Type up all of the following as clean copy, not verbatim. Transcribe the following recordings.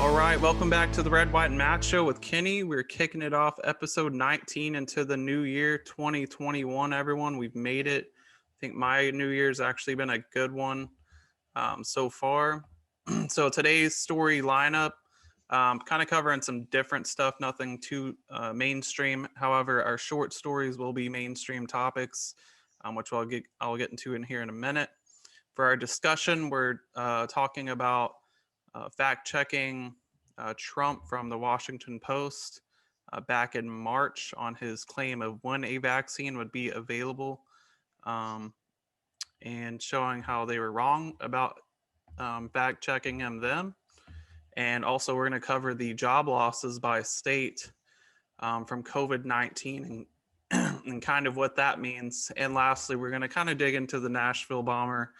All right, welcome back to the Red, White, and Matt Show with Kenny. We're kicking it off episode 19 into the new year, 2021, everyone. We've made it. I think my new year's actually been a good one so far. So today's story lineup, kind of covering some different stuff, nothing too mainstream. However, our short stories will be mainstream topics, which I'll get into in here in a minute. For our discussion, we're talking about fact checking Trump from the Washington Post back in March on his claim of when a vaccine would be available, and showing how they were wrong about fact checking him then. And also, we're going to cover the job losses by state from COVID-19 and kind of what that means. And lastly, we're going to kind of dig into the Nashville Bomber.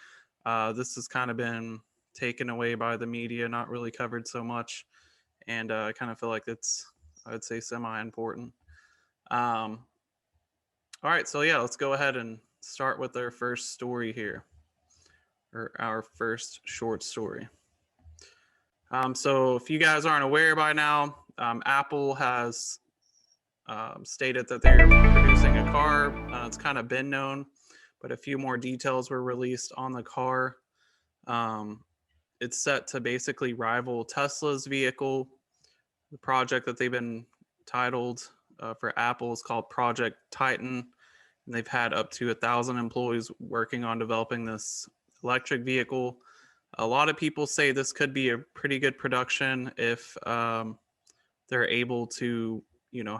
This has kind of been taken away by the media, not really covered so much. And I kind of feel like it's, I would say, semi-important. All right, so yeah, let's go ahead and start with our first story here, or our first short story. So if you guys aren't aware by now, Apple has stated that they're producing a car. It's kind of been known, but a few more details were released on the car. It's set to basically rival Tesla's vehicle. The project that they've been titled for Apple is called Project Titan, and they've had up to 1,000 employees working on developing this electric vehicle. A lot of people say this could be a pretty good production if they're able to,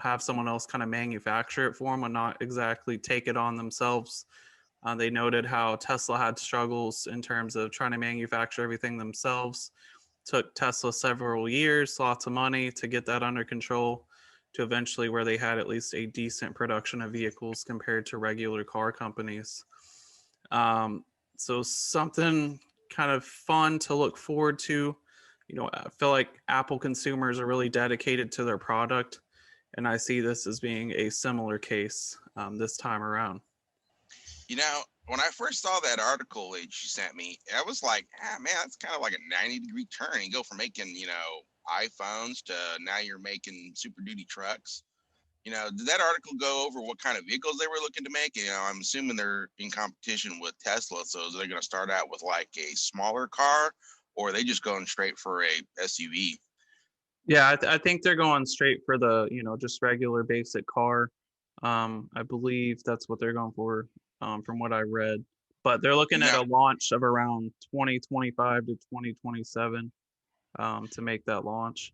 have someone else kind of manufacture it for them and not exactly take it on themselves. They noted how Tesla had struggles in terms of trying to manufacture everything themselves. Took Tesla several years, lots of money to get that under control, to eventually where they had at least a decent production of vehicles compared to regular car companies. So something kind of fun to look forward to. I feel like Apple consumers are really dedicated to their product, and I see this as being a similar case this time around. When I first saw that article that you sent me, I was like, man, that's kind of like a 90-degree turn. You go from making, iPhones to now you're making Super Duty trucks. Did that article go over what kind of vehicles they were looking to make? I'm assuming they're in competition with Tesla. So they're going to start out with like a smaller car, or are they just going straight for a SUV? Yeah, I think they're going straight for the, just regular basic car. I believe that's what they're going for, from what I read. But they're looking at a launch of around 2025 to 2027 to make that launch.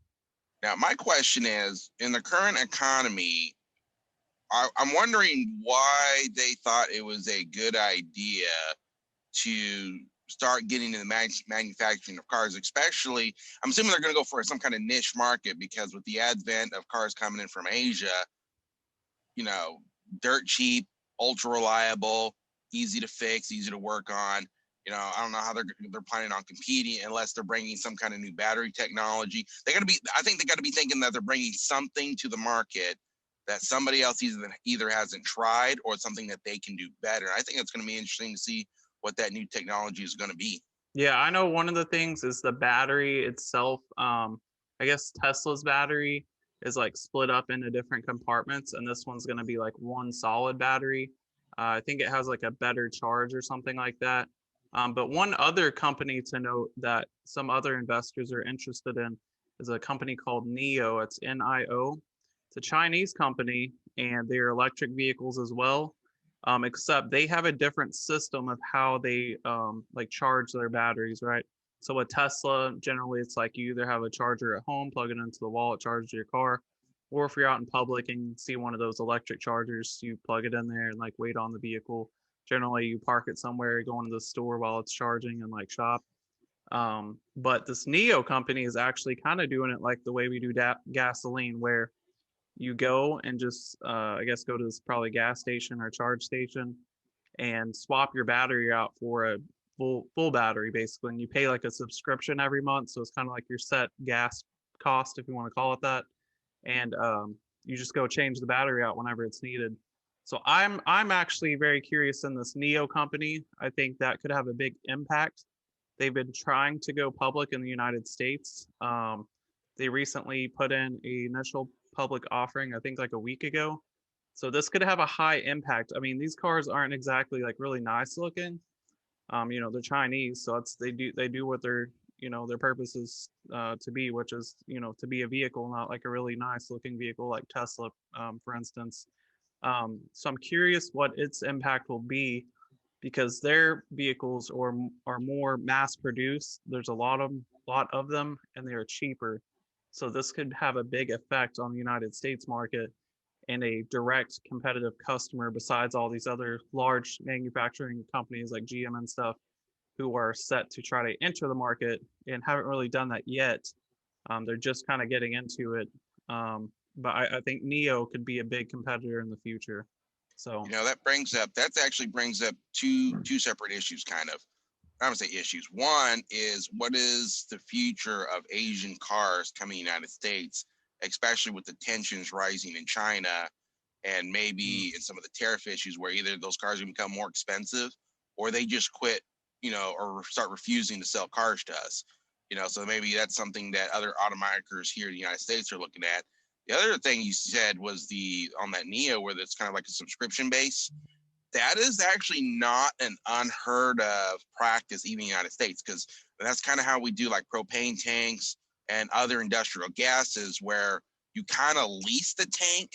Now, my question is, in the current economy, I'm wondering why they thought it was a good idea to start getting into the manufacturing of cars, especially, I'm assuming they're going to go for some kind of niche market, because with the advent of cars coming in from Asia, dirt cheap, ultra reliable, easy to fix, easy to work on. I don't know how they're planning on competing unless they're bringing some kind of new battery technology. I think they got to be thinking that they're bringing something to the market that somebody else either hasn't tried, or something that they can do better. I think it's going to be interesting to see what that new technology is going to be. Yeah, I know one of the things is the battery itself. I guess Tesla's battery is like split up into different compartments, and this one's going to be like one solid battery. I think it has like a better charge or something like that. But one other company to note that some other investors are interested in is a company called NIO. It's NIO. It's a Chinese company, and they're electric vehicles as well. Except they have a different system of how they like charge their batteries, right? So with Tesla, generally it's like you either have a charger at home, plug it into the wall, it charges your car, or if you're out in public and see one of those electric chargers, you plug it in there and like wait on the vehicle. Generally, you park it somewhere, go into the store while it's charging and like shop. But this NIO company is actually kind of doing it like the way we do gasoline, where you go and just I guess go to this probably gas station or charge station and swap your battery out for a full battery basically, and you pay like a subscription every month, so it's kind of like your set gas cost, if you want to call it that. And you just go change the battery out whenever it's needed. So I'm actually very curious in this NIO company. I think that could have a big impact. They've been trying to go public in the United States. They recently put in a initial public offering, I think like a week ago. So this could have a high impact. I mean, these cars aren't exactly like really nice looking. They're Chinese, so it's they do what their purpose is to be, which is to be a vehicle, not like a really nice looking vehicle like Tesla, for instance. So I'm curious what its impact will be because their vehicles are more mass produced. There's a lot of them, and they are cheaper. So this could have a big effect on the United States market and a direct competitive customer besides all these other large manufacturing companies like GM and stuff who are set to try to enter the market and haven't really done that yet. They're just kind of getting into it. But I think Neo could be a big competitor in the future. So That actually brings up two separate issues, kind of. I don't say issues. One is, what is the future of Asian cars coming to the United States, especially with the tensions rising in China and maybe in some of the tariff issues where either those cars will become more expensive or they just quit, or start refusing to sell cars to us. So maybe that's something that other automakers here in the United States are looking at. The other thing you said was on that Neo, where it's kind of like a subscription base. That is actually not an unheard of practice even in the United States, because that's kind of how we do like propane tanks and other industrial gases, where you kind of lease the tank,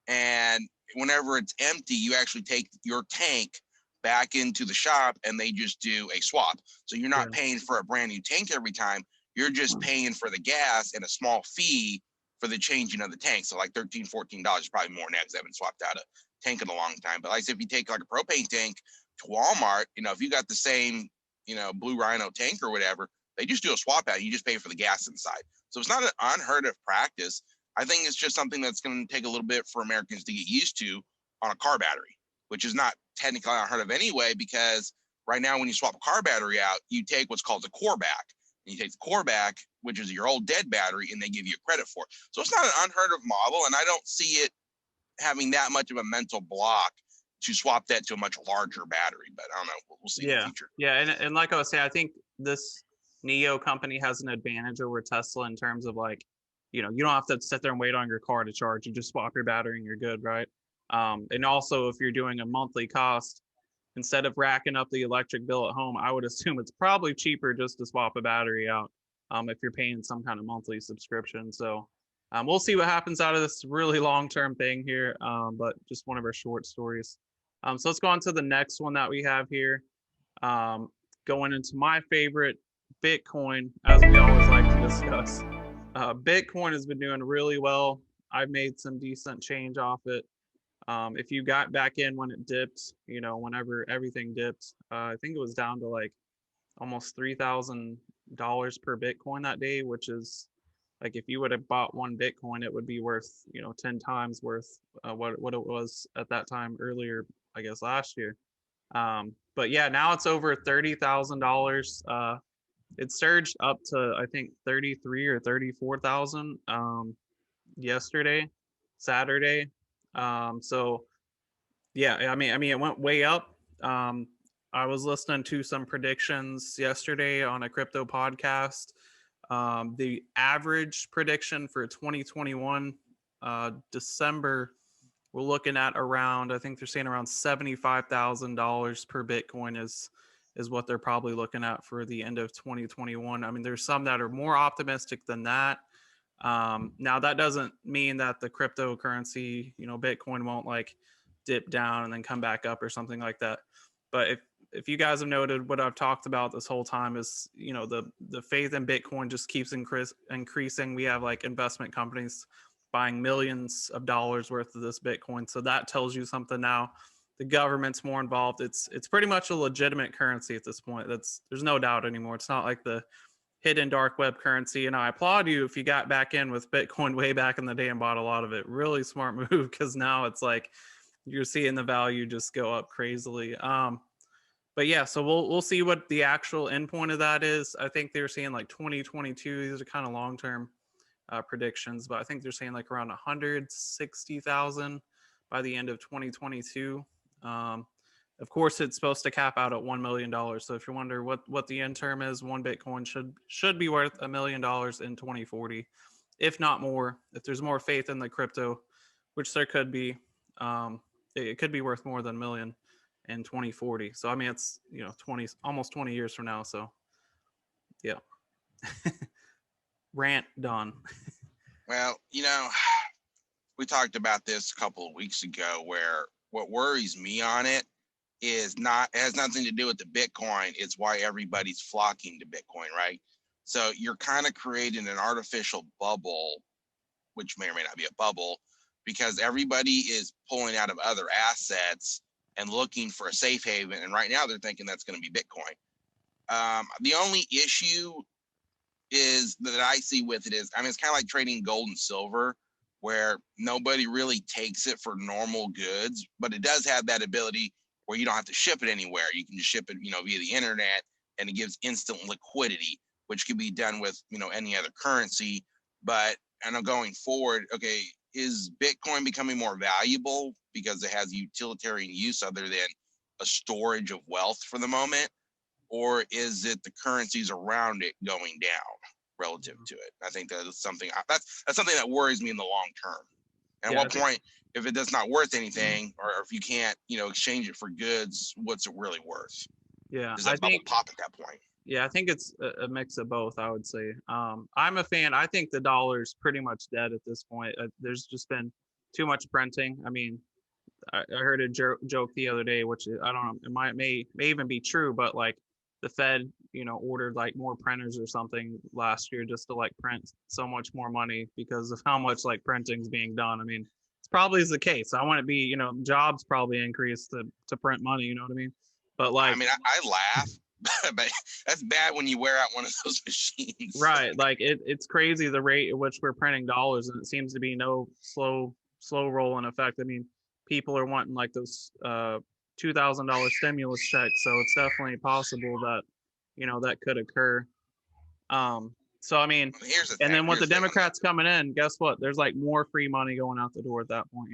and whenever it's empty, you actually take your tank back into the shop and they just do a swap. So you're not yeah, paying for a brand new tank every time. You're just paying for the gas and a small fee for the changing of the tank. So like $13-14, probably more now because I haven't swapped out a tank in a long time. But like I said, if you take like a propane tank to Walmart, if you got the same, Blue Rhino tank or whatever, they just do a swap out. You just pay for the gas inside. So it's not an unheard of practice. I think it's just something that's going to take a little bit for Americans to get used to on a car battery, which is not technically unheard of anyway, because right now when you swap a car battery out, you take what's called the core back. And you take the core back, which is your old dead battery, and they give you credit for it. So it's not an unheard of model, and I don't see it having that much of a mental block to swap that to a much larger battery. But I don't know. We'll see in the yeah, future. yeah. And like I was saying, I think this Neo company has an advantage over Tesla in terms of like, you don't have to sit there and wait on your car to charge. You just swap your battery and you're good, right? And also, if you're doing a monthly cost, instead of racking up the electric bill at home, I would assume it's probably cheaper just to swap a battery out if you're paying some kind of monthly subscription. So we'll see what happens out of this really long-term thing here, but just one of our short stories. So let's go on to the next one that we have here. Um, Going into my favorite, Bitcoin, as we always like to discuss. Bitcoin has been doing really well. I've made some decent change off it. If you got back in when it dipped, whenever everything dipped, I think it was down to like almost $3,000 per Bitcoin that day, which is like if you would have bought one Bitcoin, it would be worth 10 times worth what it was at that time earlier, I guess last year. But yeah, now it's over $30,000. It surged up to I think 33 or 34,000 yesterday, Saturday. So yeah, I mean, it went way up. I was listening to some predictions yesterday on a crypto podcast. The average prediction for 2021 December, we're looking at around, I think they're saying around $75,000 per Bitcoin is what they're probably looking at for the end of 2021. I mean, there's some that are more optimistic than that. Now that doesn't mean that the cryptocurrency, Bitcoin won't like dip down and then come back up or something like that. But if you guys have noted, what I've talked about this whole time is, the faith in Bitcoin just keeps increasing. We have like investment companies buying millions of dollars worth of this Bitcoin. So that tells you something now. The government's more involved. It's pretty much a legitimate currency at this point. There's no doubt anymore. It's not like the hidden dark web currency. And I applaud you if you got back in with Bitcoin way back in the day and bought a lot of it. Really smart move, because now it's like you're seeing the value just go up crazily. But yeah, so we'll see what the actual endpoint of that is. I think they're seeing like 2022. These are kind of long term predictions, but I think they're saying like around 160,000 by the end of 2022. Of course, it's supposed to cap out at $1 million. So if you wonder what the end term is, one Bitcoin should be worth $1 million in 2040. if not more. If there's more faith in the crypto, which there could be, it could be worth more than a million in 2040. So I mean, it's 20 almost 20 years from now. So yeah, rant done. Well, we talked about this a couple of weeks ago, where what worries me on it it has nothing to do with the Bitcoin. It's why everybody's flocking to Bitcoin, right? So you're kind of creating an artificial bubble, which may or may not be a bubble, because everybody is pulling out of other assets and looking for a safe haven. And right now they're thinking that's going to be Bitcoin. The only issue is that I see with it is, I mean, it's kind of like trading gold and silver, where nobody really takes it for normal goods, but it does have that ability where you don't have to ship it anywhere. You can just ship it, via the internet, and it gives instant liquidity, which can be done with, any other currency. But I know going forward, okay, is Bitcoin becoming more valuable because it has utilitarian use other than a storage of wealth for the moment? Or is it the currencies around it going down relative to it? I think that is something that's something that worries me in the long term. And Yeah, at what point, if it does not worth anything, or if you can't, exchange it for goods, what's it really worth? yeah, Does I that bubble think pop at that point? yeah, I think it's a mix of both. I would say I'm a fan. I think the dollar's pretty much dead at this point. There's just been too much printing. I mean, I heard a joke the other day, which I don't know, it may even be true, but like the Fed, ordered like more printers or something last year just to like print so much more money because of how much like printing's being done. I mean, it's probably is the case. I want to be, jobs probably increase to print money. You know what I mean? But I like, mean, I laugh, but that's bad when you wear out one of those machines. right, like it's crazy the rate at which we're printing dollars, and it seems to be no slow roll in effect. I mean, people are wanting like those $2,000 stimulus checks, so it's definitely possible that that could occur. So I mean, Here's the and thing. then with the Democrats coming in, guess what? There's like more free money going out the door at that point.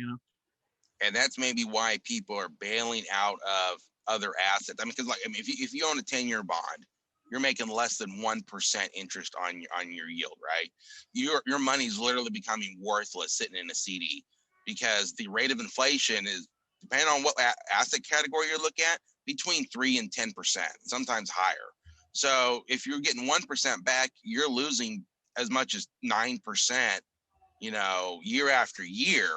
And that's maybe why people are bailing out of other assets. I mean, because if you own a 10-year bond, you're making less than 1% interest on your yield, right? Your money's literally becoming worthless sitting in a CD, because the rate of inflation is, depending on what asset category you're looking at, between 3 and 10%, sometimes higher. So if you're getting 1% back, you're losing as much as 9%, year after year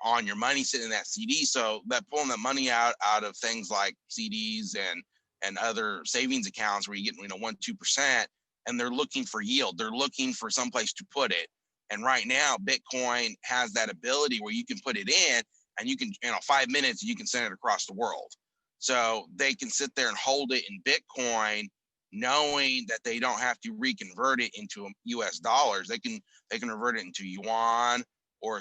on your money sitting in that CD. So that pulling that money out of things like CDs and other savings accounts where you get 1-2%, and they're looking for yield. They're looking for some place to put it. And right now, Bitcoin has that ability where you can put it in, and you can 5 minutes you can send it across the world. So they can sit there and hold it in Bitcoin, knowing that they don't have to reconvert it into US dollars. They can convert it into yuan or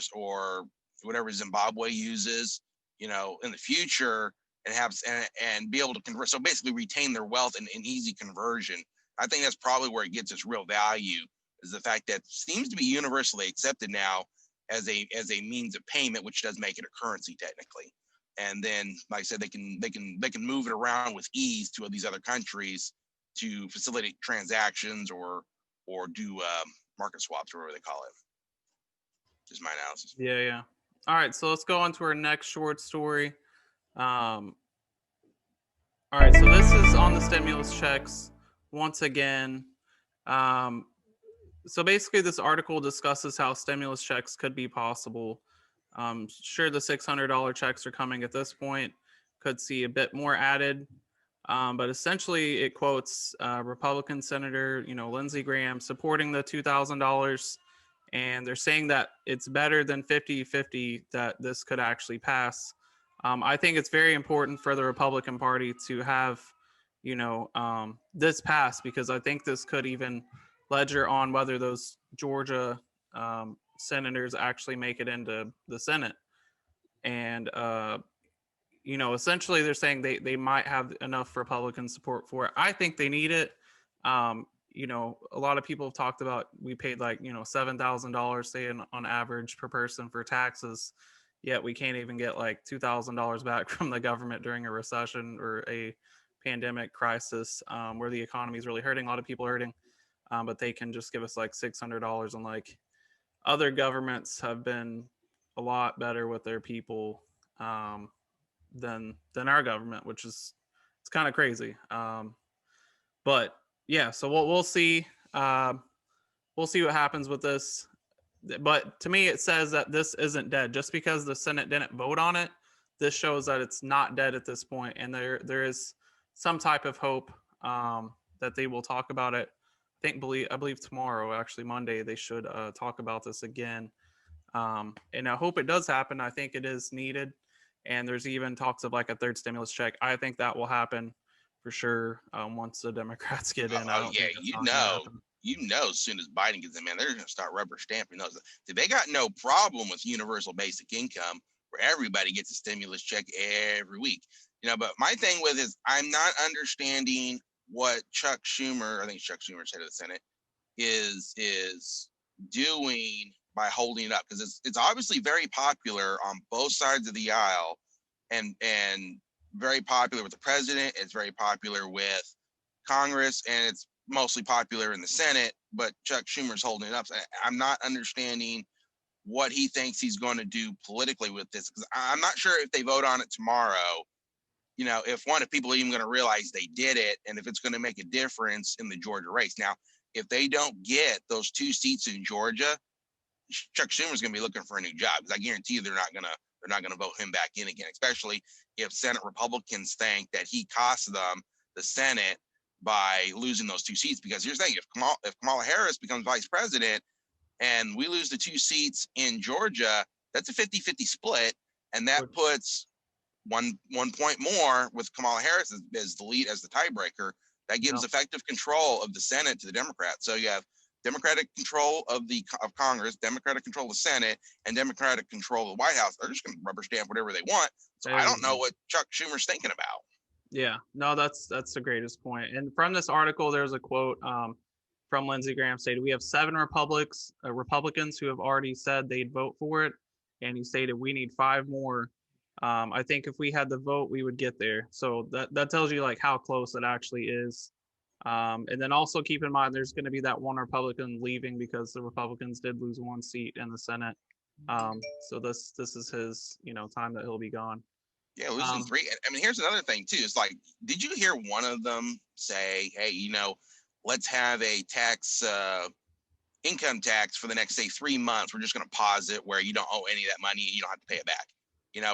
whatever Zimbabwe uses, in the future, and have and be able to convert. So basically, retain their wealth in easy conversion. I think that's probably where it gets its real value, is the fact that it seems to be universally accepted now as a means of payment, which does make it a currency technically. And then, like I said, they can move it around with ease to these other countries to facilitate transactions or do market swaps, or whatever they call it. Just my analysis. Yeah, yeah. All right, so let's go on to our next short story. Um, all right, so this is on the stimulus checks once again. Um, so basically, this article discusses how stimulus checks could be possible. Sure, the $600 checks are coming at this point. Could see a bit more added, but essentially, it quotes Republican Senator, Lindsey Graham, supporting the $2,000, and they're saying that it's better than 50-50 that this could actually pass. I think it's very important for the Republican Party to have, this pass, because I think this could even ledger on whether those Georgia senators actually make it into the Senate. And, essentially they're saying they might have enough Republican support for it. I think they need it. A lot of people have talked about, we paid like, $7,000 say on average per person for taxes, yet we can't even get like $2,000 back from the government during a recession or a pandemic crisis, where the economy is really hurting. A lot of people are hurting, but they can just give us like $600 and like other governments have been a lot better with their people than our government, which is it's kind of crazy. But yeah, so we'll see. We'll see what happens with this. But to me, it says that this isn't dead. Just because the Senate didn't vote on it, this shows that it's not dead at this point, and there is some type of hope that they will talk about it. I believe tomorrow, actually Monday, they should talk about this again. And I hope it does happen. I think it is needed, and there's even talks of like a third stimulus check. I think that will happen for sure once the Democrats get in. I Oh don't yeah, think it's not going to happen. as soon as Biden gets in, man, they're gonna start rubber stamping those. They got no problem with universal basic income, where everybody gets a stimulus check every week. But my thing with is I'm not understanding what Chuck Schumer, I think Chuck Schumer's head of the Senate, is doing by holding it up, because it's obviously very popular on both sides of the aisle, and very popular with the president. It's very popular with Congress, and it's mostly popular in the Senate. But Chuck Schumer's holding it up. So I'm not understanding what he thinks he's going to do politically with this, because I'm not sure if they vote on it tomorrow, if people are even going to realize they did it, and if it's going to make a difference in the Georgia race. Now, if they don't get those 2 seats in Georgia, Chuck Schumer's going to be looking for a new job, because I guarantee you they're not going to vote him back in again, especially if Senate Republicans think that he cost them the Senate by losing those 2 seats. Because here's the thing: if Kamala Harris becomes vice president and we lose the 2 seats in Georgia, that's a 50-50 split, and that puts one point more with Kamala Harris as the lead, as the tiebreaker. That gives effective control of the Senate to the Democrats. So you have Democratic control of Congress, Democratic control of the Senate, and Democratic control of the White House. They're just going to rubber stamp whatever they want. So I don't know what Chuck Schumer's thinking about. Yeah, no, that's the greatest point. And from this article, there's a quote from Lindsey Graham stated, "We have 7 Republicans who have already said they'd vote for it," and he stated, "We need 5 more. I think if we had the vote, we would get there." So that tells you like how close it actually is. And then also keep in mind, there's going to be that one Republican leaving because the Republicans did lose 1 seat in the Senate. So this is his time that he'll be gone. Yeah, losing 3. I mean, here's another thing too. It's like, did you hear one of them say, "Hey, let's have a income tax for the next, say, 3 months. We're just going to pause it where you don't owe any of that money. You don't have to pay it back."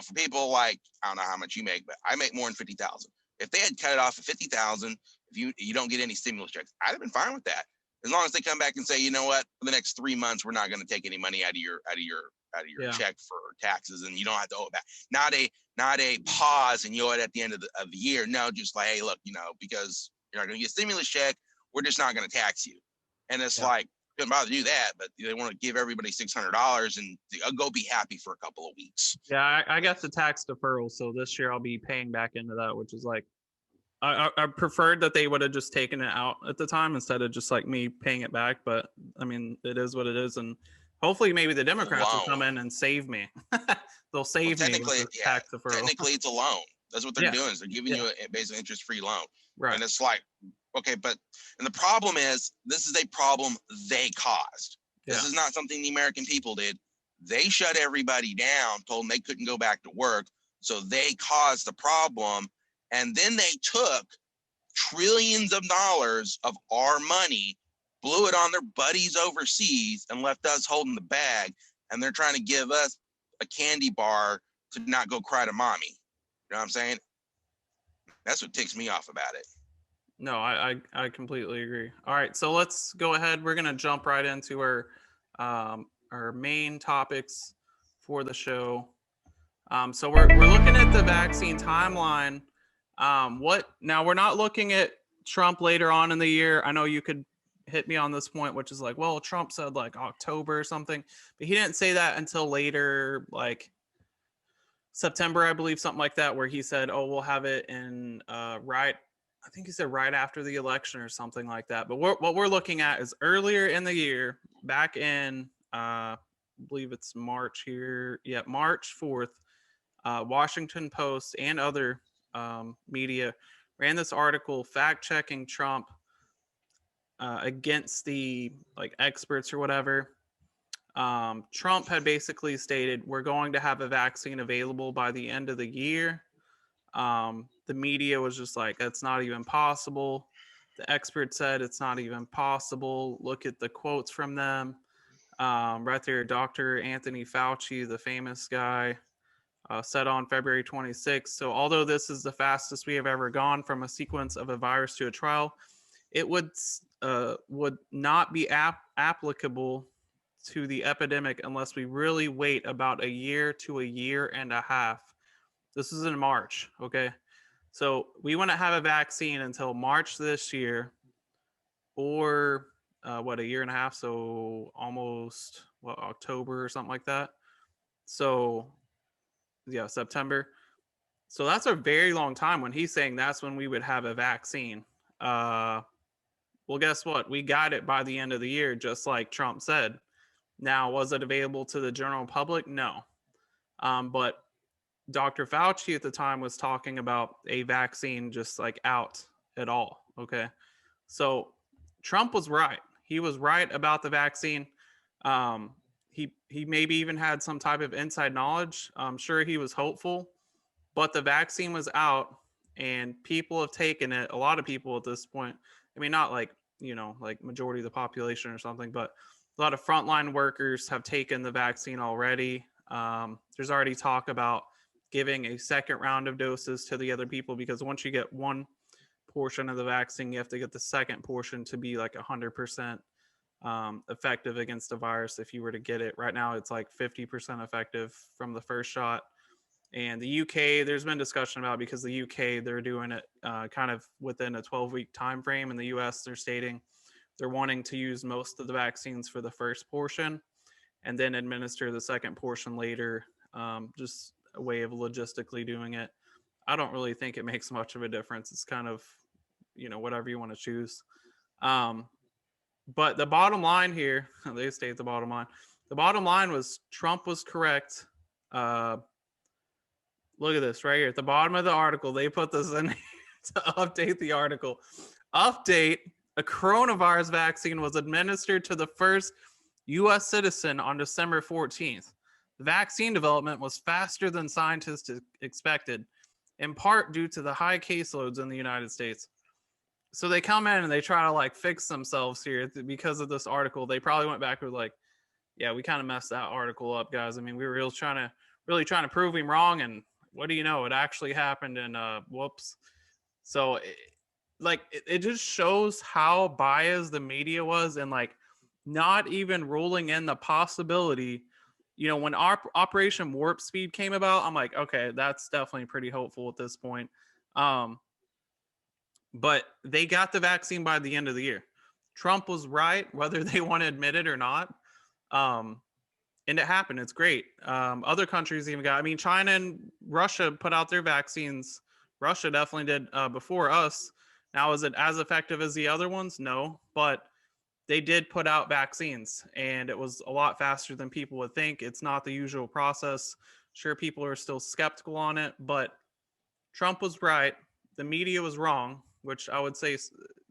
For people like, I don't know how much you make, but I make more than 50,000. If they had cut it off at 50,000, if you don't get any stimulus checks, I'd have been fine with that. As long as they come back and say, "You know what, for the next 3 months, we're not going to take any money out of your check for taxes, and you don't have to owe it back." Not a pause and you owe it at the end of the year. No, just like, "Hey, look, because you're not going to get a stimulus check, we're just not going to tax you." And it's like, couldn't bother to do that, but they want to give everybody $600 and go be happy for a couple of weeks. Yeah, I got the tax deferral, so this year I'll be paying back into that, which is like, I preferred that they would have just taken it out at the time instead of just like me paying it back. But I mean, it is what it is, and hopefully maybe the Democrats will come in and save me. They'll save me with the tax deferral. Technically, it's a loan. That's what they're doing. Is they're giving you a basically interest-free loan. Right. And it's like, okay, and the problem is, this is a problem they caused. This is not something the American people did. They shut everybody down, told them they couldn't go back to work, so they caused the problem. And then they took trillions of dollars of our money, blew it on their buddies overseas, and left us holding the bag. And they're trying to give us a candy bar to not go cry to mommy. You know what I'm saying? That's what ticks me off about it. No, I completely agree. All right, so let's go ahead. We're gonna jump right into our main topics for the show. So we're looking at the vaccine timeline. Now we're not looking at Trump later on in the year. I know you could hit me on this point, which is like, well, Trump said like October or something, but he didn't say that until later, like September, I believe, something like that, where he said, "Oh, we'll have it in I think he said right after the election or something like that." But what we're looking at is earlier in the year, back in I believe it's March here. Yeah, March 4th. Washington Post and other media ran this article fact checking Trump against the like experts or whatever. Trump had basically stated we're going to have a vaccine available by the end of the year. The media was just like, that's not even possible. The expert said it's not even possible. Look at the quotes from them. Right there, Dr. Anthony Fauci, the famous guy, said on February 26th. So, although this is the fastest we have ever gone from a sequence of a virus to a trial, it would not be applicable to the epidemic unless we really wait about a year to a year and a half. This is in March, okay? So we want to have a vaccine until March this year, or what, a year and a half? So almost what, October or something like that. So yeah, September. So that's a very long time when he's saying that's when we would have a vaccine. Uh, well, guess what? We got it by the end of the year, just like Trump said. Now, was it available to the general public? No. But Dr. Fauci at the time was talking about a vaccine just like out at all. Okay. So Trump was right. He was right about the vaccine. He maybe even had some type of inside knowledge. I'm sure he was hopeful, but the vaccine was out and people have taken it. A lot of people at this point, I mean, not like, like majority of the population or something, but a lot of frontline workers have taken the vaccine already. There's already talk about giving a second round of doses to the other people, because once you get one portion of the vaccine, you have to get the second portion to be like 100% effective against a virus. If you were to get it right now, it's like 50% effective from the first shot. And the UK, there's been discussion about, because the UK, they're doing it kind of within a 12-week time frame. In the US, they're stating they're wanting to use most of the vaccines for the first portion and then administer the second portion later. Just a way of logistically doing it. I don't really think it makes much of a difference. It's kind of, whatever you want to choose. But the bottom line here, they state the bottom line. The bottom line was Trump was correct. Look at this right here at the bottom of the article. They put this in to update the article. Update: a coronavirus vaccine was administered to the first U.S. citizen on December 14th. The vaccine development was faster than scientists expected, in part due to the high caseloads in the United States. So they come in and they try to like fix themselves here because of this article. They probably went back and were like, yeah, we kind of messed that article up, guys. I mean, we were really trying to prove him wrong, and what do you know? It actually happened, and whoops. So, it just shows how biased the media was, and like not even ruling in the possibility. When our Operation Warp Speed came about, I'm like, okay, that's definitely pretty hopeful at this point. But they got the vaccine by the end of the year. Trump was right, whether they want to admit it or not. And it happened. It's great. Other countries even got, I mean, China and Russia put out their vaccines. Russia definitely did before us. Now, is it as effective as the other ones? No, but they did put out vaccines, and it was a lot faster than people would think. It's not the usual process. Sure, people are still skeptical on it, but Trump was right. The media was wrong, which I would say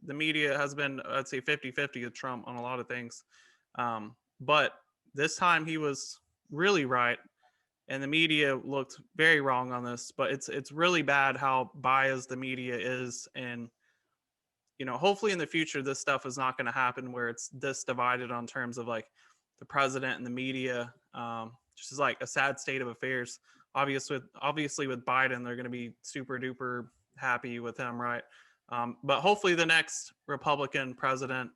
the media has been, I'd say 50-50 with Trump on a lot of things. But this time he was really right, and the media looked very wrong on this. But it's really bad how biased the media is, and hopefully in the future this stuff is not going to happen where it's this divided on terms of like the president and the media. Just is like a sad state of affairs. Obviously with Biden, they're going to be super duper happy with him, right? But hopefully the next Republican president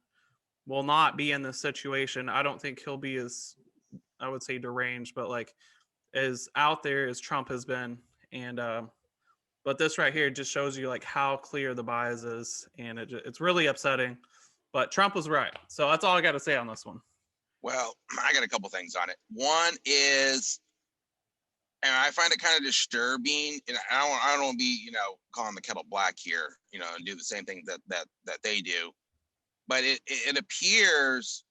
will not be in this situation. I don't think he'll be as, I would say, deranged, but like as out there as Trump has been. And but this right here just shows you like how clear the bias is, and it's really upsetting. But Trump was right. So that's all I got to say on this one. Well, I got a couple things on it. One is, and I find it kind of disturbing, and I don't want to be, calling the kettle black here, and do the same thing that they do. But it appears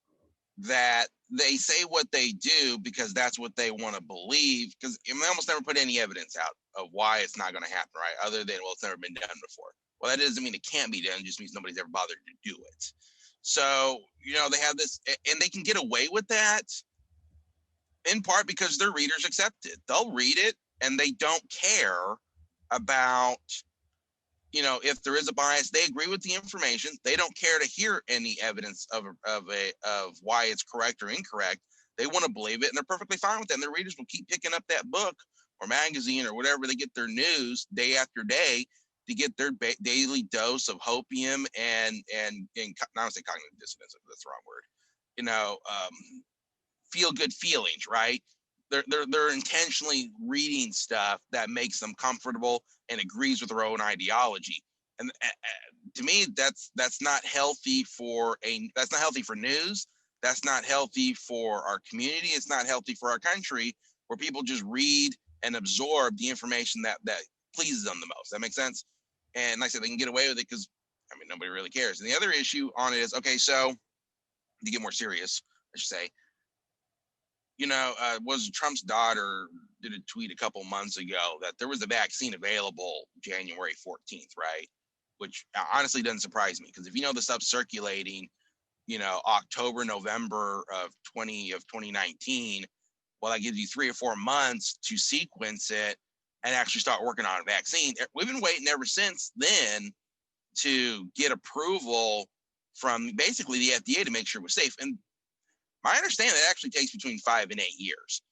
that they say what they do because that's what they want to believe, because they almost never put any evidence out of why it's not going to happen, right? Other than, well, it's never been done before. Well, that doesn't mean it can't be done. It just means nobody's ever bothered to do it. So, they have this, and they can get away with that in part because their readers accept it. They'll read it and they don't care about, if there is a bias. They agree with the information. They don't care to hear any evidence of why it's correct or incorrect. They want to believe it, and they're perfectly fine with that. And their readers will keep picking up that book or magazine or whatever they get their news day after day to get their daily dose of hopium and not to say cognitive dissonance, that's the wrong word. Feel good feelings, right? They're intentionally reading stuff that makes them comfortable and agrees with their own ideology. And to me, that's not healthy for news. That's not healthy for our community. It's not healthy for our country, where people just read and absorb the information that pleases them the most. That makes sense. And like I said, they can get away with it because nobody really cares. And the other issue on it is, okay, so to get more serious, I should say, was Trump's daughter did a tweet a couple months ago that there was a vaccine available January 14th, right? Which honestly doesn't surprise me, because if the stuff circulating, October, November of 2019, well, that gives you 3 or 4 months to sequence it and actually start working on a vaccine. We've been waiting ever since then to get approval from basically the FDA to make sure it was safe. And my understanding, it actually takes between 5 and 8 years,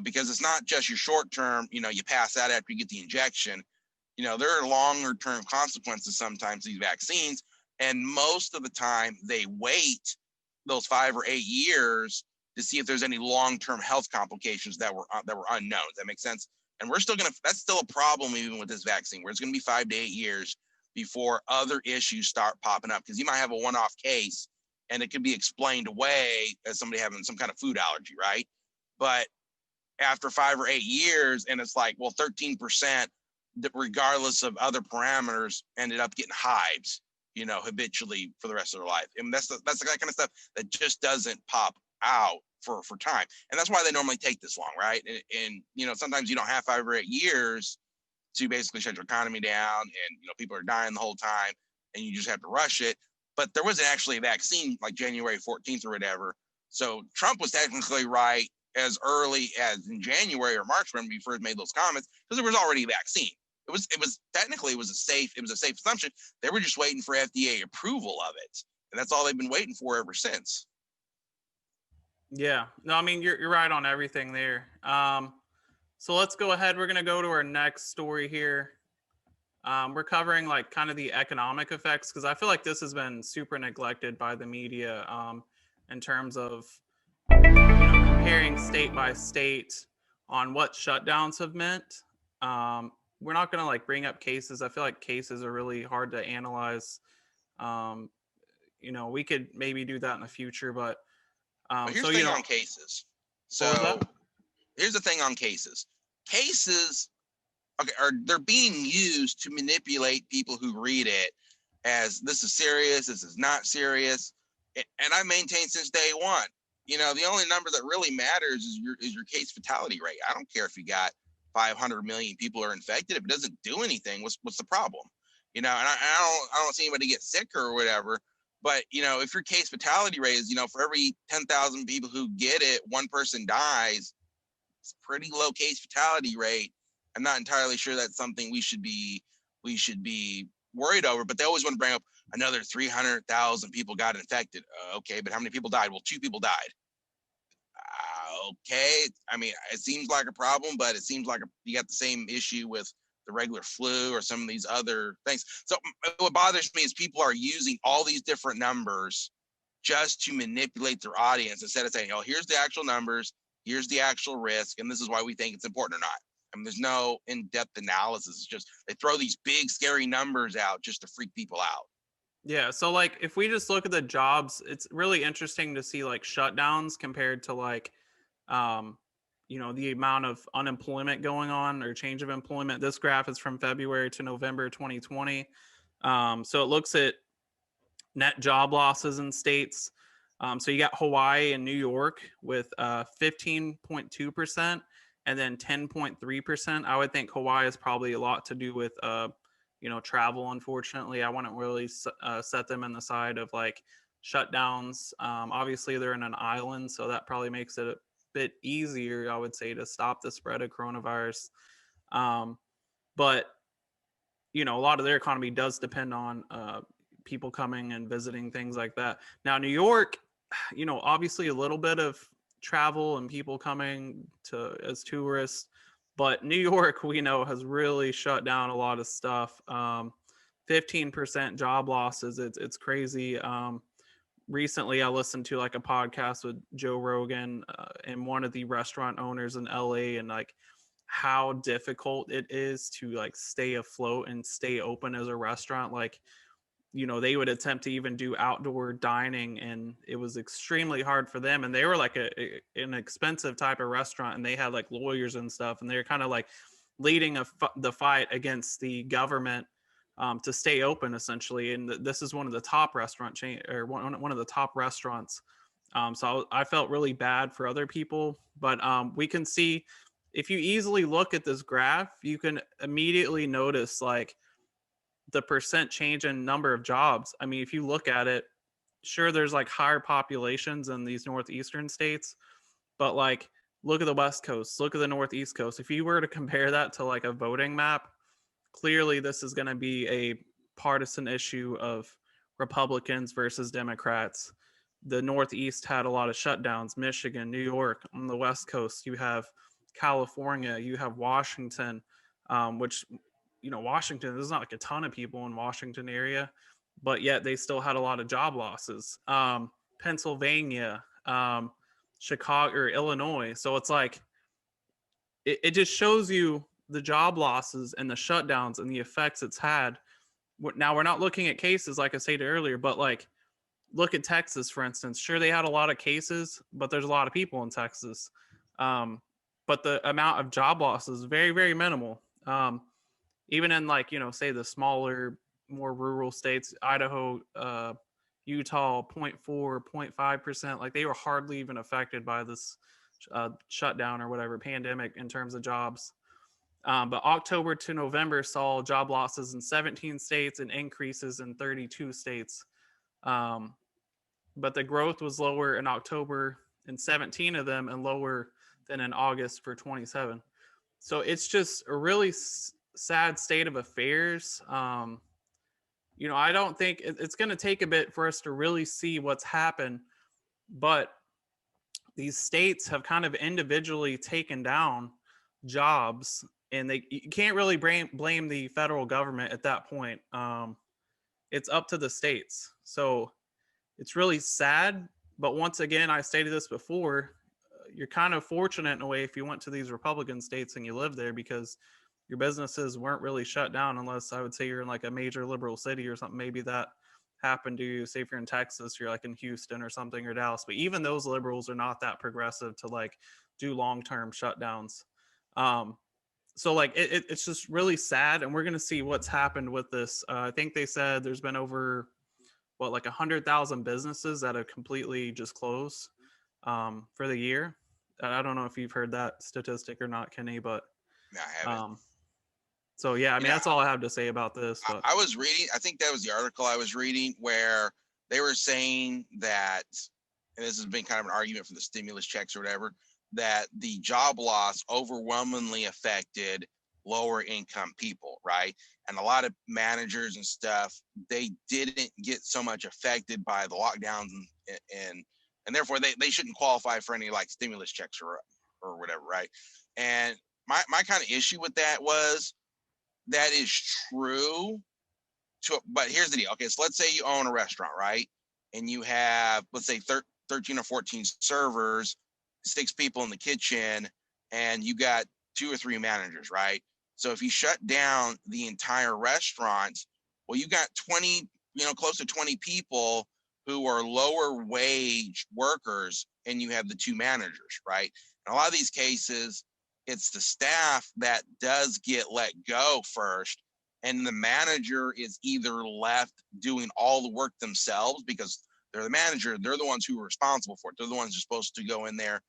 because it's not just your short term, you pass out after you get the injection. There are longer term consequences sometimes these vaccines. And most of the time they wait those 5 or 8 years to see if there's any long term health complications that were unknown. Does that make sense? And that's still a problem even with this vaccine, where it's going to be 5 to 8 years before other issues start popping up, because you might have a one-off case and it can be explained away as somebody having some kind of food allergy, right? But after 5 or 8 years, and it's like, well, 13%, regardless of other parameters, ended up getting hives, habitually for the rest of their life. And that's the kind of stuff that just doesn't pop out for time. And that's why they normally take this long, right? And sometimes you don't have 5 or 8 years to basically shut your economy down, and people are dying the whole time, and you just have to rush it. But there wasn't actually a vaccine like January 14th or whatever. So Trump was technically right as early as in January or March when he first made those comments, because there was already a vaccine. It was technically a safe assumption. They were just waiting for FDA approval of it, and that's all they've been waiting for ever since. Yeah, no, you're right on everything there. So let's go ahead. We're gonna go to our next story here. We're covering like kind of the economic effects, because I feel like this has been super neglected by the media, in terms of comparing state by state on what shutdowns have meant. We're not going to like bring up cases. I feel like cases are really hard to analyze. Um, we could maybe do that in the future, but here's the thing on cases. So here's the thing on cases. Cases, okay, they're being used to manipulate people who read it as this is serious, this is not serious. And I maintained since day one, the only number that really matters is your case fatality rate. I don't care if you got 500 million people are infected. If it doesn't do anything, what's the problem? And I don't see anybody get sick or whatever. But if your case fatality rate is, for every 10,000 people who get it, one person dies, it's a pretty low case fatality rate. I'm not entirely sure that's something we should be worried over. But they always want to bring up another 300,000 people got infected. Okay, but how many people died? Well, 2 people died. Okay, it seems like a problem, but it seems like you got the same issue with the regular flu or some of these other things. So what bothers me is people are using all these different numbers just to manipulate their audience, instead of saying, oh, here's the actual numbers, here's the actual risk, and this is why we think it's important or not. There's no in-depth analysis. It's just they throw these big, scary numbers out just to freak people out. Yeah, so like if we just look at the jobs, it's really interesting to see like shutdowns compared to like the amount of unemployment going on or change of employment. This graph is from February to November 2020. So it looks at net job losses in states. So you got Hawaii and New York with 15.2% and then 10.3%. I would think Hawaii is probably a lot to do with travel. Unfortunately, I wouldn't really set them in the side of like shutdowns. Obviously, they're in an island, so that probably makes it bit easier, I would say, to stop the spread of coronavirus. Um, but a lot of their economy does depend on people coming and visiting, things like that. Now, New York, obviously a little bit of travel and people coming to as tourists, but New York, we know, has really shut down a lot of stuff. 15% job losses. It's crazy. Recently, I listened to like a podcast with Joe Rogan and one of the restaurant owners in LA, and like how difficult it is to like stay afloat and stay open as a restaurant. Like, they would attempt to even do outdoor dining, and it was extremely hard for them. And they were like an expensive type of restaurant, and they had like lawyers and stuff, and they're kind of like leading the fight against the government to stay open, essentially. And this is one of the top restaurant chain, or one of the top restaurants. So I felt really bad for other people, but we can see, if you easily look at this graph, you can immediately notice like the percent change in number of jobs. I mean, if you look at it, sure, there's like higher populations in these northeastern states, but like look at the West Coast, look at the Northeast Coast. If you were to compare that to like a voting map, clearly this is going to be a partisan issue of Republicans versus Democrats. The Northeast had a lot of shutdowns. Michigan, New York. On the West Coast, you have California, you have Washington, which, Washington, there's not like a ton of people in Washington area, but yet they still had a lot of job losses. Pennsylvania, Chicago, or Illinois. So it's like, it just shows you the job losses and the shutdowns and the effects it's had. Now, we're not looking at cases, like I stated earlier, but like, look at Texas, for instance. Sure, they had a lot of cases, but there's a lot of people in Texas. But the amount of job loss is very, very minimal. Even in like, say the smaller, more rural states, Idaho, Utah, 0.4, 0.5%, like they were hardly even affected by this shutdown or whatever pandemic in terms of jobs. But October to November saw job losses in 17 states and increases in 32 states. But the growth was lower in October in 17 of them and lower than in August for 27. So it's just a really sad state of affairs. I don't think it's going to take a bit for us to really see what's happened, but these states have kind of individually taken down jobs, and you can't really blame the federal government at that point. It's up to the states. So it's really sad. But once again, I stated this before, you're kind of fortunate in a way if you went to these Republican states and you live there, because your businesses weren't really shut down, unless I would say you're in like a major liberal city or something. Maybe that happened to you. Say if you're in Texas, you're like in Houston or something, or Dallas. But even those liberals are not that progressive to like do long-term shutdowns. So like it's just really sad, and we're gonna see what's happened with this. I think they said there's been over like 100,000 businesses that have completely just closed for the year. I don't know if you've heard that statistic or not, Kenny, but No, I haven't. So yeah, I mean, that's all I have to say about this. But I was reading, I think that was the article I was reading, where they were saying that, and this has been kind of an argument for the stimulus checks or whatever, that the job loss overwhelmingly affected lower income people, right? And a lot of managers and stuff, they didn't get so much affected by the lockdowns, and therefore they shouldn't qualify for any like stimulus checks or whatever, right? And my kind of issue with that was, that is true. But here's the deal. Okay, so let's say you own a restaurant, right? And you have, let's say, 13 or 14 servers, 6 people in the kitchen, and you got 2 or 3 managers, right? So if you shut down the entire restaurant, well, you got 20, close to 20 people who are lower wage workers, and you have the 2 managers, right? In a lot of these cases, it's the staff that does get let go first, and the manager is either left doing all the work themselves because they're the manager, they're the ones who are responsible for it. They're the ones who are supposed to go in there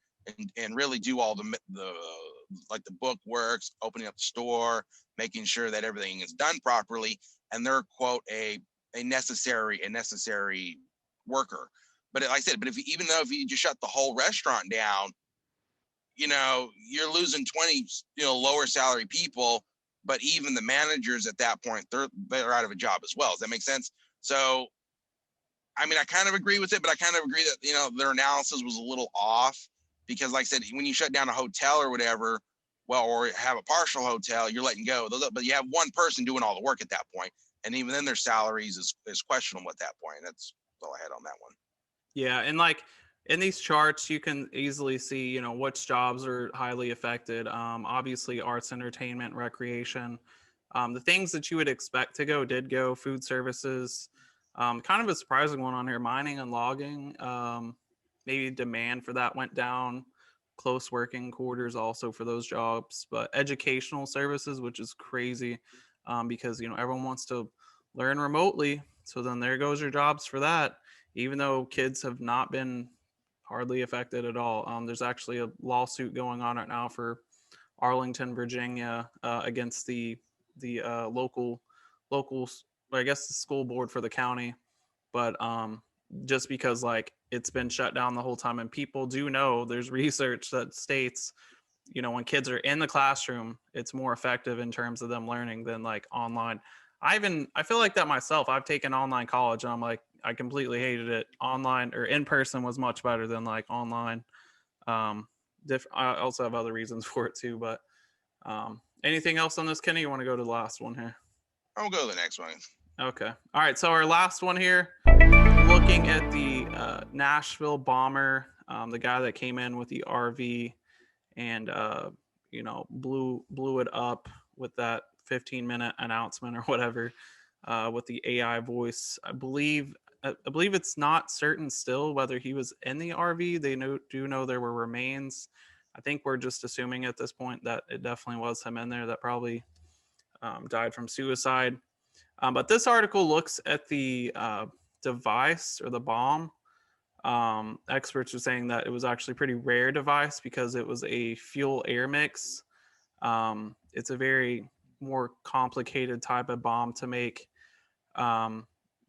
and really do all the like the book works, opening up the store, making sure that everything is done properly, and they're quote a necessary worker. But like I said, but even though if you just shut the whole restaurant down, you're losing 20, lower salary people, but even the managers at that point, they're out of a job as well. Does that make sense? So, I mean, I kind of agree with it, but I kind of agree that, their analysis was a little off because, like I said, when you shut down a hotel or whatever, or have a partial hotel, you're letting go. But you have one person doing all the work at that point, and even then, their salaries is questionable at that point. That's all I had on that one. Yeah, and like in these charts, you can easily see, which jobs are highly affected. Obviously, arts, entertainment, recreation. The things that you would expect to go did go. Food services. Kind of a surprising one on here. Mining and logging. Maybe demand for that went down. Close working quarters also for those jobs, but educational services, which is crazy, because everyone wants to learn remotely. So then there goes your jobs for that, even though kids have not been hardly affected at all. There's actually a lawsuit going on right now for Arlington, Virginia, against the local, I guess the school board for the county, but just because like it's been shut down the whole time, and people do know there's research that states, when kids are in the classroom, it's more effective in terms of them learning than like online. I feel like that myself. I've taken online college and I'm like, I completely hated it. Online or in person was much better than like online. Um, I also have other reasons for it too, but anything else on this, Kenny? You want to go to the last one here? I'll go to the next one. Okay. All right. So our last one here, looking at the Nashville Bomber, the guy that came in with the RV and blew it up with that 15-minute announcement or whatever, with the AI voice. I believe it's not certain still whether he was in the RV. They do know there were remains. I think we're just assuming at this point that it definitely was him in there that probably died from suicide. But this article looks at the device or the bomb. Experts are saying that it was actually a pretty rare device because it was a fuel air mix. It's a very more complicated type of bomb to make.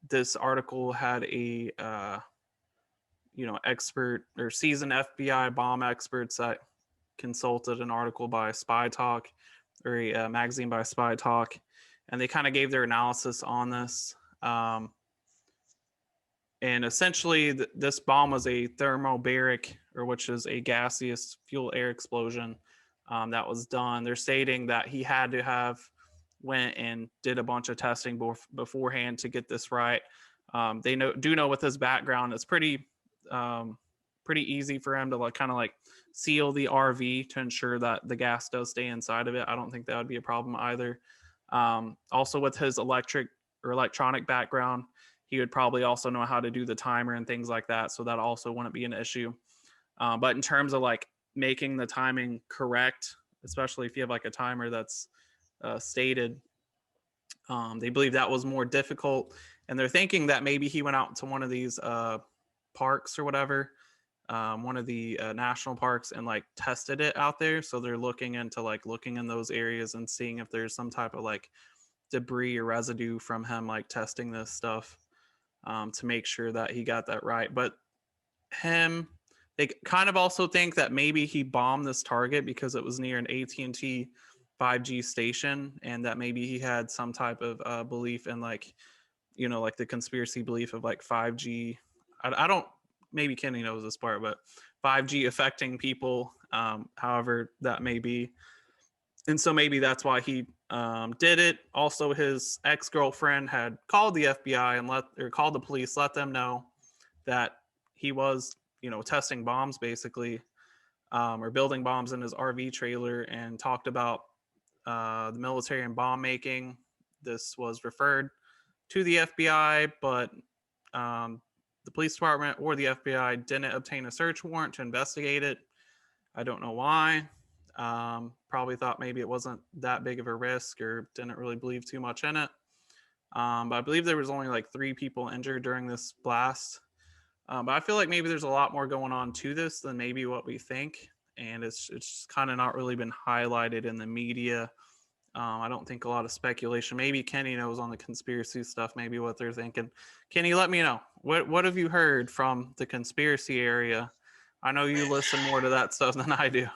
This article had a expert or seasoned FBI bomb experts that consulted an article by Spy Talk or a magazine by Spy Talk, and they kind of gave their analysis on this. And essentially, this bomb was a thermobaric, or which is a gaseous fuel air explosion that was done. They're stating that he had to have went and did a bunch of testing beforehand to get this right. They do know with his background, it's pretty easy for him to like kind of like seal the RV to ensure that the gas does stay inside of it. I don't think that would be a problem either. Also, with his electric or electronic background, he would probably also know how to do the timer and things like that. So that also wouldn't be an issue. But in terms of like making the timing correct, especially if you have like a timer that's stated, they believe that was more difficult. And they're thinking that maybe he went out to one of these parks or whatever, one of the national parks, and like tested it out there. So they're looking into like looking in those areas and seeing if there's some type of like debris or residue from him like testing this stuff, to make sure that he got that right. But they kind of also think that maybe he bombed this target because it was near an AT&T 5G station, and that maybe he had some type of belief in like, like the conspiracy belief of like 5G. I don't, maybe Kenny knows this part, but 5G affecting people, however that may be. And so maybe that's why he did it. Also, his ex-girlfriend had called the FBI and called the police, let them know that he was, testing bombs basically, or building bombs in his RV trailer, and talked about the military and bomb making. This was referred to the FBI, but the police department or the FBI didn't obtain a search warrant to investigate it. I don't know why. Probably thought maybe it wasn't that big of a risk or didn't really believe too much in it. But I believe there was only like 3 people injured during this blast. But I feel like maybe there's a lot more going on to this than maybe what we think. And it's kind of not really been highlighted in the media. I don't think a lot of speculation. Maybe Kenny knows on the conspiracy stuff, maybe what they're thinking. Kenny, let me know. What have you heard from the conspiracy area? I know you listen more to that stuff than I do.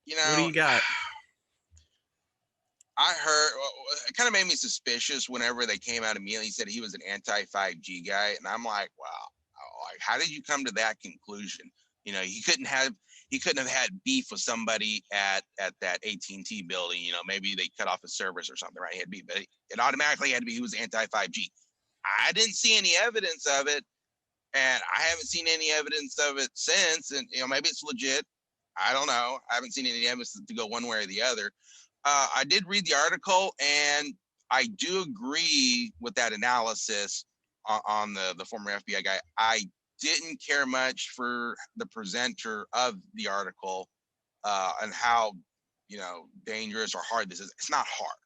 You What do know, you got? I heard it kind of made me suspicious whenever they came out immediately. He said he was an anti 5G guy, and I'm like, wow, like how did you come to that conclusion? You know, he couldn't have had beef with somebody at that AT&T building. You know, maybe they cut off his service or something, right? He had beef, but it automatically had to be he was anti 5G. I didn't see any evidence of it, and I haven't seen any evidence of it since. And you know, maybe it's legit. I don't know. I haven't seen any evidence to go one way or the other. I did read the article, and I do agree with that analysis on the former FBI guy. I didn't care much for the presenter of the article and how dangerous or hard this is. It's not hard.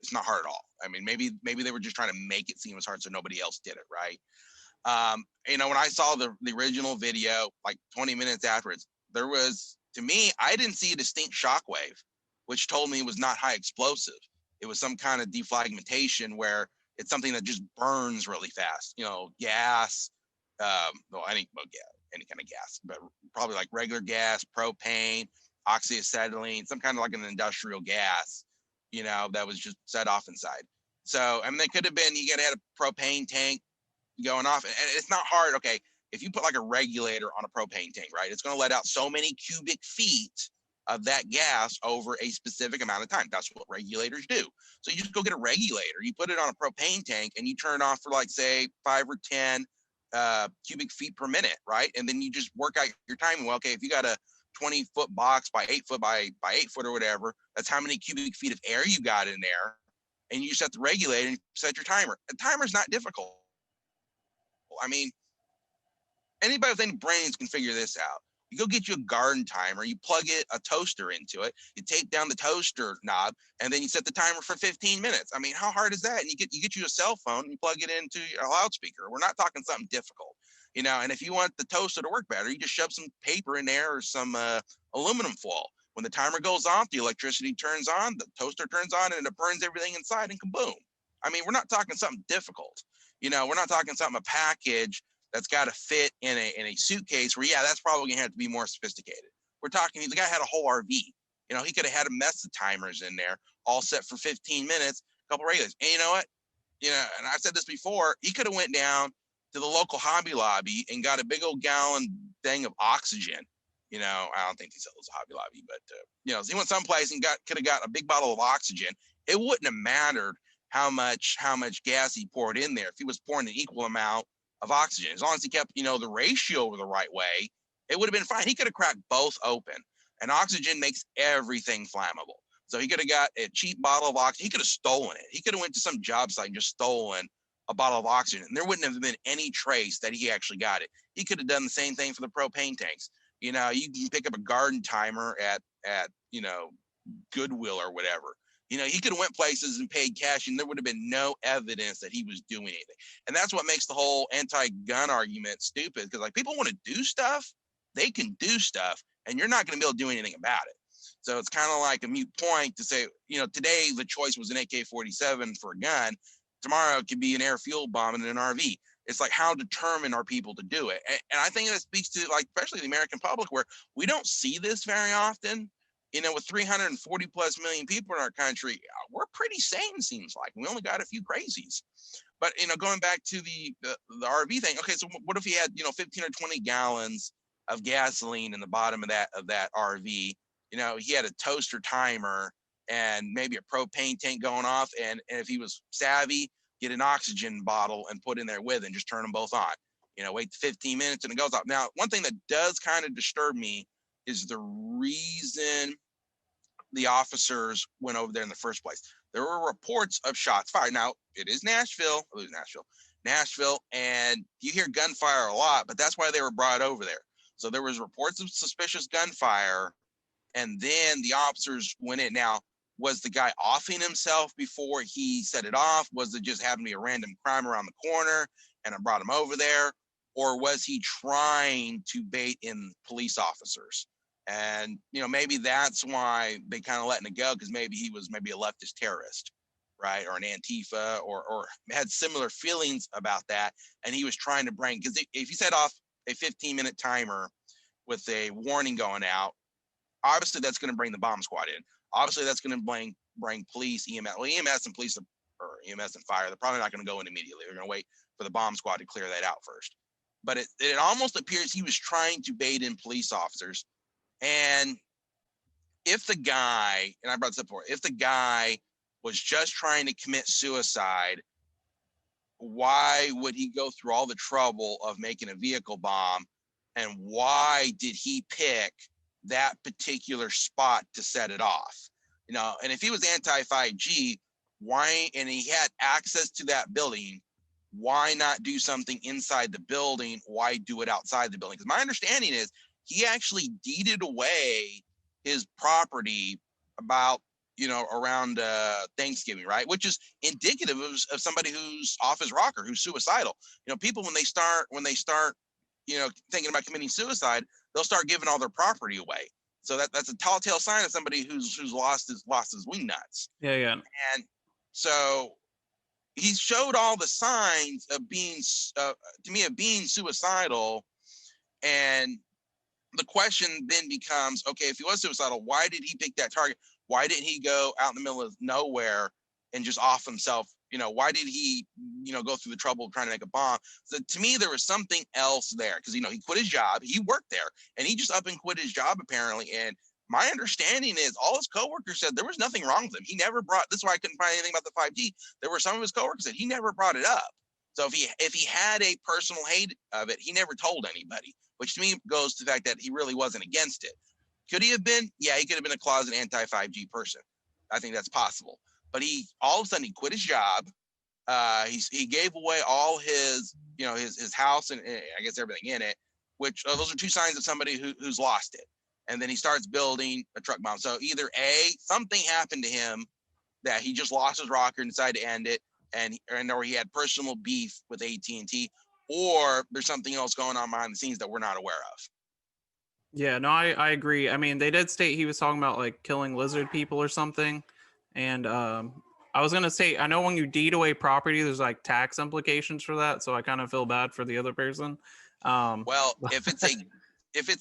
It's not hard at all. I mean, maybe they were just trying to make it seem as hard so nobody else did it, right? When I saw the original video, like 20 minutes afterwards, there was, to me, I didn't see a distinct shockwave, which told me it was not high explosive. It was some kind of defragmentation where it's something that just burns really fast. You know, gas, any kind of gas, but probably like regular gas, propane, oxyacetylene, some kind of like an industrial gas, that was just set off inside. So, I mean, they could have been, you got to have a propane tank going off, and it's not hard. Okay, if you put like a regulator on a propane tank, right, it's going to let out so many cubic feet of that gas over a specific amount of time. That's what regulators do. So you just go get a regulator, you put it on a propane tank, and you turn it off for like say 5 or 10 cubic feet per minute, right? And then you just work out your timing. Well, okay, if you got a 20-foot box by 8 foot by 8 foot or whatever, that's how many cubic feet of air you got in there. And you set the regulator and set your timer. The timer's not difficult. I mean, anybody with any brains can figure this out. You go get you a garden timer, you plug a toaster into it, you tape down the toaster knob, and then you set the timer for 15 minutes. I mean, how hard is that? And you get you a cell phone and you plug it into a loudspeaker. We're not talking something difficult, And if you want the toaster to work better, you just shove some paper in there or some aluminum foil. When the timer goes off, the electricity turns on, the toaster turns on, and it burns everything inside, and kaboom. I mean, we're not talking something difficult. We're not talking something, a package that's got to fit in a suitcase where, yeah, that's probably gonna have to be more sophisticated. We're talking, the guy had a whole RV. He could have had a mess of timers in there, all set for 15 minutes, a couple regulars. And you know what? And I've said this before, he could have went down to the local Hobby Lobby and got a big old gallon thing of oxygen. I don't think he sells a Hobby Lobby, but so he went someplace and could have got a big bottle of oxygen. It wouldn't have mattered how much gas he poured in there. If he was pouring an equal amount of oxygen, as long as he kept, the ratio the right way, it would have been fine. He could have cracked both open, and oxygen makes everything flammable. So he could have got a cheap bottle of oxygen. He could have stolen it. He could have went to some job site and just stolen a bottle of oxygen, and there wouldn't have been any trace that he actually got it. He could have done the same thing for the propane tanks. You can pick up a garden timer at Goodwill or whatever. He could have went places and paid cash, and there would have been no evidence that he was doing anything. And that's what makes the whole anti-gun argument stupid, because like, people want to do stuff, they can do stuff, and you're not going to be able to do anything about it. So it's kind of like a mute point to say, today the choice was an AK-47 for a gun. Tomorrow it could be an air-fueled bomb and an RV. It's like, how determined are people to do it? And I think that speaks to, like, especially the American public, where we don't see this very often. With 340 plus million people in our country, we're pretty sane, seems like. We only got a few crazies. But, going back to the RV thing, okay, so what if he had, 15 or 20 gallons of gasoline in the bottom of that RV? He had a toaster timer and maybe a propane tank going off. And if he was savvy, get an oxygen bottle and put in there with it and just turn them both on. Wait 15 minutes and it goes off. Now, one thing that does kind of disturb me is the reason the officers went over there in the first place. There were reports of shots fired. Now, it is Nashville, and you hear gunfire a lot, but that's why they were brought over there. So there was reports of suspicious gunfire, and then the officers went in. Now, was the guy offing himself before he set it off? Was it just happened to be a random crime around the corner and it brought him over there? Or was he trying to bait in police officers? And, maybe that's why they kind of letting it go, because maybe he was maybe a leftist terrorist, right? Or an Antifa, or had similar feelings about that. And he was trying to bring, because if you set off a 15-minute timer with a warning going out, obviously that's going to bring the bomb squad in. Obviously that's going to bring police, EMS. Well, EMS and police, or EMS and fire, they're probably not going to go in immediately. They're going to wait for the bomb squad to clear that out first. But it almost appears he was trying to bait in police officers. And if the guy, and I brought this up before, if the guy was just trying to commit suicide, why would he go through all the trouble of making a vehicle bomb? And why did he pick that particular spot to set it off? You know, and if he was anti-5G, why, and he had access to that building, why not do something inside the building? Why do it outside the building? Because my understanding is he actually deeded away his property about, you know, around Thanksgiving, right? Which is indicative of somebody who's off his rocker, who's suicidal. You know, people when they start, you know, thinking about committing suicide, they'll start giving all their property away. So that's a telltale sign of somebody who's lost his wing nuts. Yeah. And so he showed all the signs of being, to me, of being suicidal. And the question then becomes, okay, if he was suicidal, why did he pick that target? Why didn't he go out in the middle of nowhere and just off himself? You know, why did he, you know, go through the trouble of trying to make a bomb? So to me, there was something else there, because, you know, he quit his job, he worked there, and he just up and quit his job apparently. And my understanding is all his coworkers said there was nothing wrong with him. He never brought, this is why I couldn't find anything about the 5G. There were some of his coworkers that he never brought it up. So if he had a personal hate of it, he never told anybody, which to me goes to the fact that he really wasn't against it. Could he have been? Yeah, he could have been a closet anti-5G person. I think that's possible. But he, all of a sudden, he quit his job. He gave away all his, you know, his house and I guess everything in it, which those are two signs of somebody who's lost it. And then he starts building a truck bomb. So either A, something happened to him that he just lost his rocker and decided to end it, or he had personal beef with AT&T, or there's something else going on behind the scenes that we're not aware of. Yeah, no, I agree. I mean, they did state he was talking about like killing lizard people or something. And I was gonna say, I know when you deed away property, there's like tax implications for that. So I kind of feel bad for the other person. Well, if it's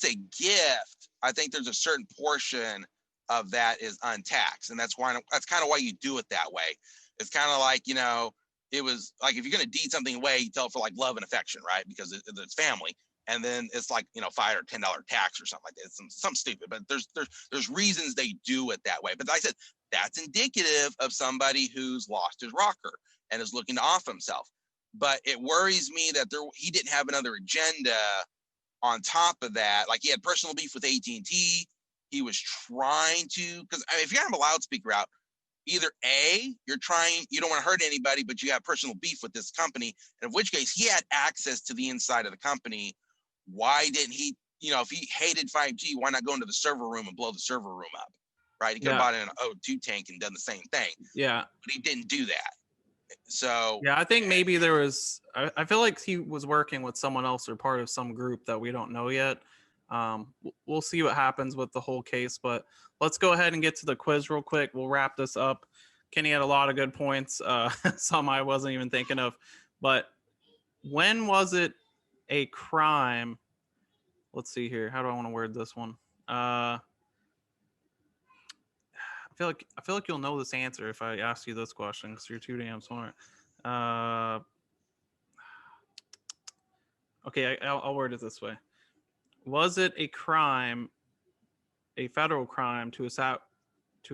a gift, I think there's a certain portion of that is untaxed, and that's kind of why you do it that way. It's kind of like, you know, it was like if you're gonna deed something away, you tell it for like love and affection, right? Because it's family. And then it's like, you know, $5 or $10 tax or something like that. It's some stupid, but there's reasons they do it that way. But like I said, that's indicative of somebody who's lost his rocker and is looking to off himself. But it worries me that he didn't have another agenda on top of that. Like he had personal beef with AT&T. He was trying to, because I mean, if you have a loudspeaker out, either A, you don't want to hurt anybody, but you have personal beef with this company. And in which case he had access to the inside of the company. Why didn't he, you know, if he hated 5G, why not go into the server room and blow the server room up, right? He could have bought in an O2 tank and done the same thing. Yeah. But he didn't do that. So. Yeah, I think maybe there was, I feel like he was working with someone else or part of some group that we don't know yet. We'll see what happens with the whole case, but let's go ahead and get to the quiz real quick. We'll wrap this up. Kenny had a lot of good points, some I wasn't even thinking of, but when was it a crime? Let's see here. How do I want to word this one? I feel like you'll know this answer if I ask you this question because you're too damn smart. Okay, I'll word it this way. Was it a crime, a federal crime, to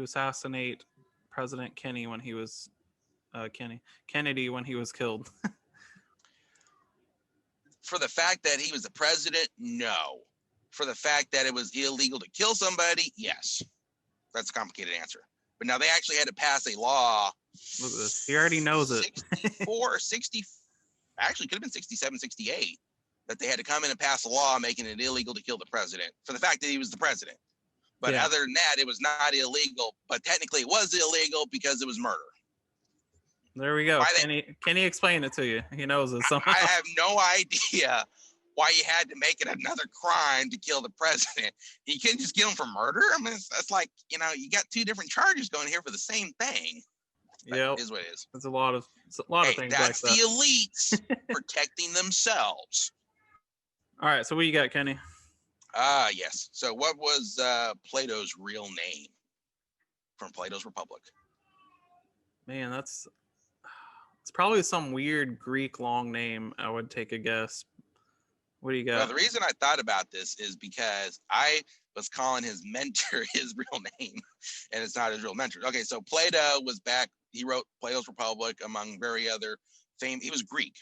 assassinate President Kennedy when he was killed? For the fact that he was the president, no. For the fact that it was illegal to kill somebody, yes. That's a complicated answer. But now they actually had to pass a law. He already knows it. 64 or 60, actually could have been 67, 68, that they had to come in and pass a law making it illegal to kill the president for the fact that he was the president. But other than that, it was not illegal. But technically it was illegal because it was murder. There we go. Can he explain it to you? He knows it somehow. I have no idea why you had to make it another crime to kill the president. You couldn't just kill him for murder. I mean, that's like, you know, you got two different charges going here for the same thing. Yeah, is what it is. It's a lot of things. That's like that. The elites protecting themselves. All right, so what you got, Kenny? Yes. So what was Plato's real name from Plato's Republic? Man, it's probably some weird Greek long name. I would take a guess. What do you Well, got? the reason I thought about this is because I was calling his mentor his real name, and it's not his real mentor. Okay, so Plato was back. He wrote Plato's Republic among very other fame. He was Greek.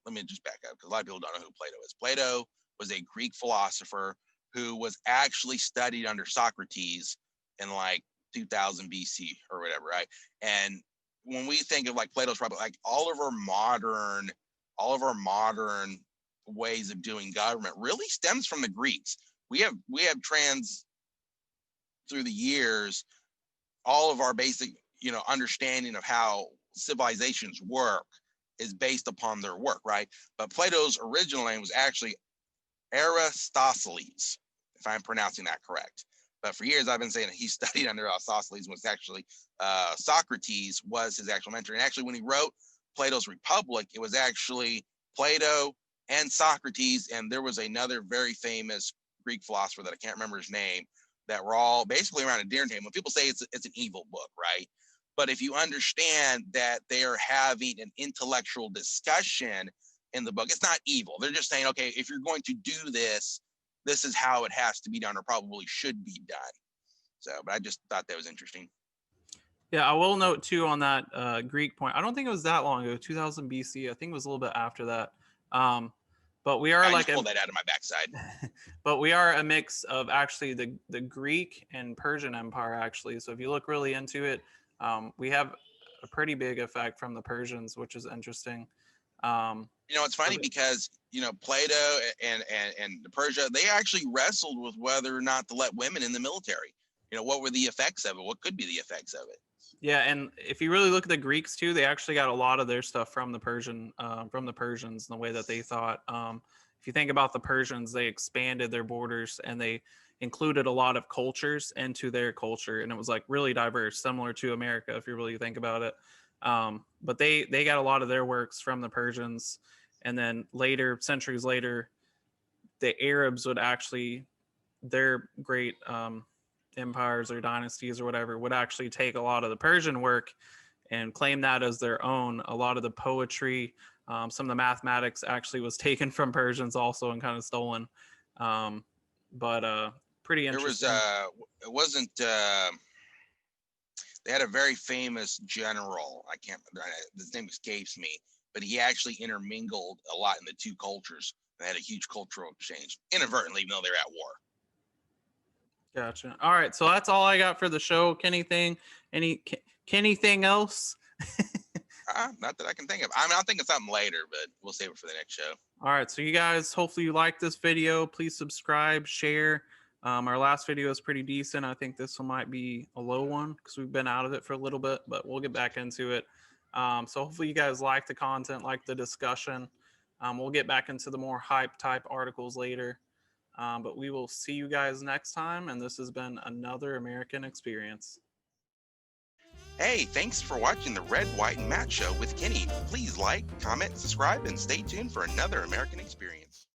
Let me just back up because a lot of people don't know who Plato is. Plato was a Greek philosopher who was actually studied under Socrates in like 2000 BC or whatever, right? And when we think of like Plato's Republic, like all of our modern ways of doing government really stems from the Greeks. We have through the years, all of our basic, understanding of how civilizations work is based upon their work, right? But Plato's original name was actually Aristoteles, if I'm pronouncing that correct. But for years, I've been saying that he studied under Aristoteles, was actually Socrates was his actual mentor. And actually, when he wrote Plato's Republic, it was actually Plato and Socrates, and there was another very famous Greek philosopher that I can't remember his name, that were all basically around a dinner table. When people say it's an evil book, right? But if you understand that they are having an intellectual discussion in the book, it's not evil. They're just saying, okay, if you're going to do this, this is how it has to be done, or probably should be done. So, but I just thought that was interesting. Yeah, I will note too on that Greek point. I don't think it was that long ago, 2000 BC. I think it was a little bit after that. But we are I like just pulled that out of my backside. but we are a mix of actually the Greek and Persian Empire actually. So if you look really into it, we have a pretty big effect from the Persians, which is interesting. It's funny because Plato and Persia, they actually wrestled with whether or not to let women in the military. What were the effects of it? What could be the effects of it? Yeah, and if you really look at the Greeks too, they actually got a lot of their stuff from the Persians and the way that they thought. If you think about the Persians, they expanded their borders and they included a lot of cultures into their culture, and it was like really diverse, similar to America if you really think about it. But they got a lot of their works from the Persians, and then later, centuries later, the Arabs would actually their great empires or dynasties or whatever would actually take a lot of the Persian work and claim that as their own. A lot of the poetry, some of the mathematics actually was taken from Persians also and kind of stolen. But pretty interesting. It wasn't. They had a very famous general. I can't. His name escapes me, but he actually intermingled a lot in the two cultures and had a huge cultural exchange inadvertently, even though they're at war. Gotcha. All right, so that's all I got for the show. Anything else? Not that I can think of. I mean, I'll think of something later, but we'll save it for the next show. All right, so you guys, hopefully you like this video. Please subscribe, share. Our last video is pretty decent. I think this one might be a low one because we've been out of it for a little bit, but we'll get back into it. So hopefully you guys like the content, like the discussion. We'll get back into the more hype type articles later. But we will see you guys next time, and this has been another American Experience. Hey, thanks for watching the Red, White, and Matt Show with Kenny. Please like, comment, subscribe, and stay tuned for another American Experience.